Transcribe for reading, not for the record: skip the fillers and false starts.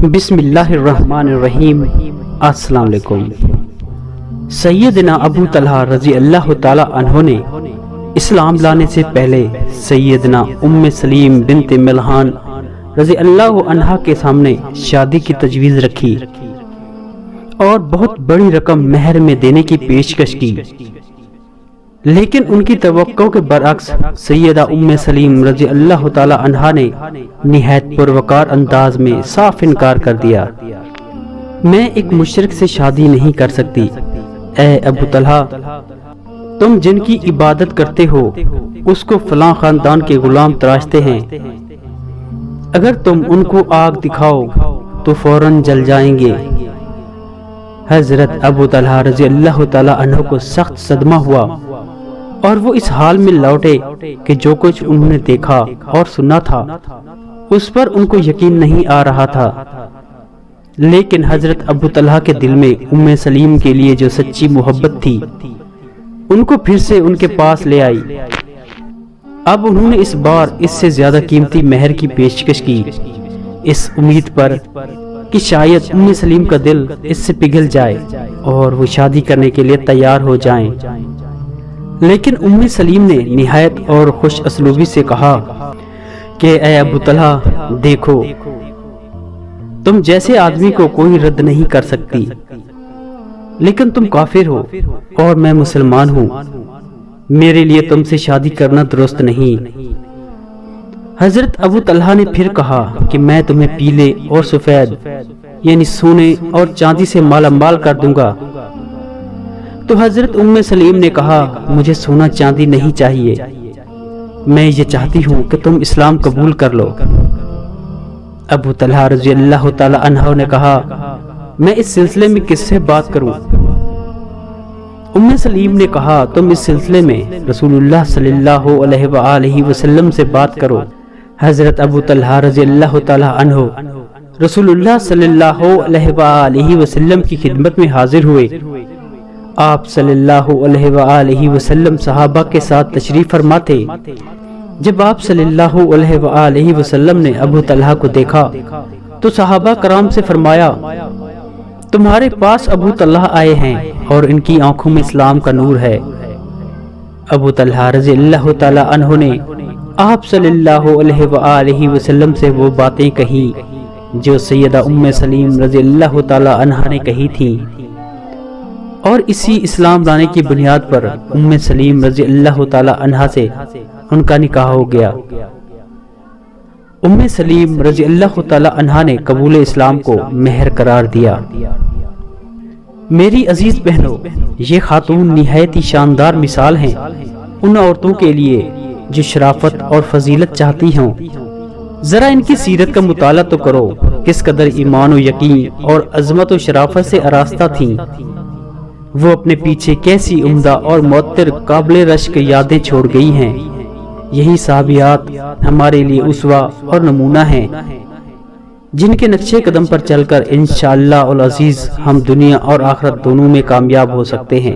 بسم اللہ الرحمن الرحیم۔ السلام علیکم۔ سیدنا ابو طلحہ رضی اللہ تعالی عنہ نے اسلام لانے سے پہلے سیدنا ام سلیم بنت ملحان رضی اللہ عنہا کے سامنے شادی کی تجویز رکھی اور بہت بڑی رقم مہر میں دینے کی پیشکش کی، لیکن ان کی توقع کے برعکس سیدہ ام سلیم رضی اللہ تعالی عنہا نے نہایت پروقار انداز میں صاف انکار کر دیا۔ میں ایک مشرک سے شادی نہیں کر سکتی۔ اے ابو طلحہ، تم جن کی عبادت کرتے ہو اس کو فلاں خاندان کے غلام تراشتے ہیں، اگر تم ان کو آگ دکھاؤ تو فوراً جل جائیں گے۔ حضرت ابو طلحہ رضی اللہ تعالی عنہ کو سخت صدمہ ہوا اور وہ اس حال میں لوٹے کہ جو کچھ انہوں نے دیکھا اور سنا تھا اس پر ان کو یقین نہیں آ رہا تھا، لیکن حضرت ابو طلحہ کے دل میں ام سلیم کے لیے جو سچی محبت تھی ان کو پھر سے ان کے پاس لے آئی۔ اب انہوں نے اس بار اس سے زیادہ قیمتی مہر کی پیشکش کی، اس امید پر کہ شاید ام سلیم کا دل اس سے پگھل جائے اور وہ شادی کرنے کے لیے تیار ہو جائیں۔ لیکن ام سلیم نے نہایت اور خوش اسلوبی سے کہا کہ اے ابو طلحہ، دیکھو، تم جیسے آدمی کو کوئی رد نہیں کر سکتی، لیکن تم کافر ہو اور میں مسلمان ہوں، میرے لیے تم سے شادی کرنا درست نہیں۔ حضرت ابو طلحہ نے پھر کہا کہ میں تمہیں پیلے اور سفید یعنی سونے اور چاندی سے مالا مال کر دوں گا۔ تو حضرت ام سلیم نے کہا، مجھے سونا چاندی نہیں چاہیے، میں یہ چاہتی ہوں کہ تم اسلام قبول کر لو۔ ابو طلحہ رضی اللہ تعالی عنہ نے کہا، میں اس سلسلے میں کس سے بات کروں؟ ام سلیم نے کہا، تم اس سلسلے میں رسول اللہ صلی اللہ علیہ وآلہ وسلم سے بات کرو۔ حضرت ابو طلحہ رضی اللہ تعالی عنہ رسول اللہ صلی اللہ علیہ وآلہ وسلم کی خدمت میں حاضر ہوئے۔ آپ صلی اللہ علیہ وآلہ وسلم صحابہ کے ساتھ تشریف فرما تھے۔ جب آپ صلی اللہ علیہ وآلہ وسلم نے ابو طلحہ کو دیکھا تو صحابہ کرام سے فرمایا، تمہارے پاس ابو طلحہ آئے ہیں اور ان کی آنکھوں میں اسلام کا نور ہے۔ ابو طلحہ رضی اللہ تعالی عنہ نے آپ صلی اللہ علیہ وآلہ وسلم سے وہ باتیں کہیں جو سیدہ ام سلیم رضی اللہ تعالی عنہ نے کہی تھی، اور اسی اسلام لانے کی بنیاد پر ام سلیم رضی اللہ تعالی عنہ سے ان کا نکاح ہو گیا۔ ام سلیم رضی اللہ تعالی عنہ نے قبول اسلام کو مہر قرار دیا۔ میری عزیز بہنوں، یہ خاتون نہایت ہی شاندار مثال ہیں ان عورتوں کے لیے جو شرافت اور فضیلت چاہتی ہوں۔ ذرا ان کی سیرت کا مطالعہ تو کرو، کس قدر ایمان و یقین اور عظمت و شرافت سے آراستہ تھیں۔ وہ اپنے پیچھے کیسی عمدہ اور معطر قابل رشک یادیں چھوڑ گئی ہیں۔ یہی صحابیات ہمارے لیے اسوہ اور نمونہ ہیں، جن کے نقشے قدم پر چل کر انشاءاللہ العزیز ہم دنیا اور آخرت دونوں میں کامیاب ہو سکتے ہیں۔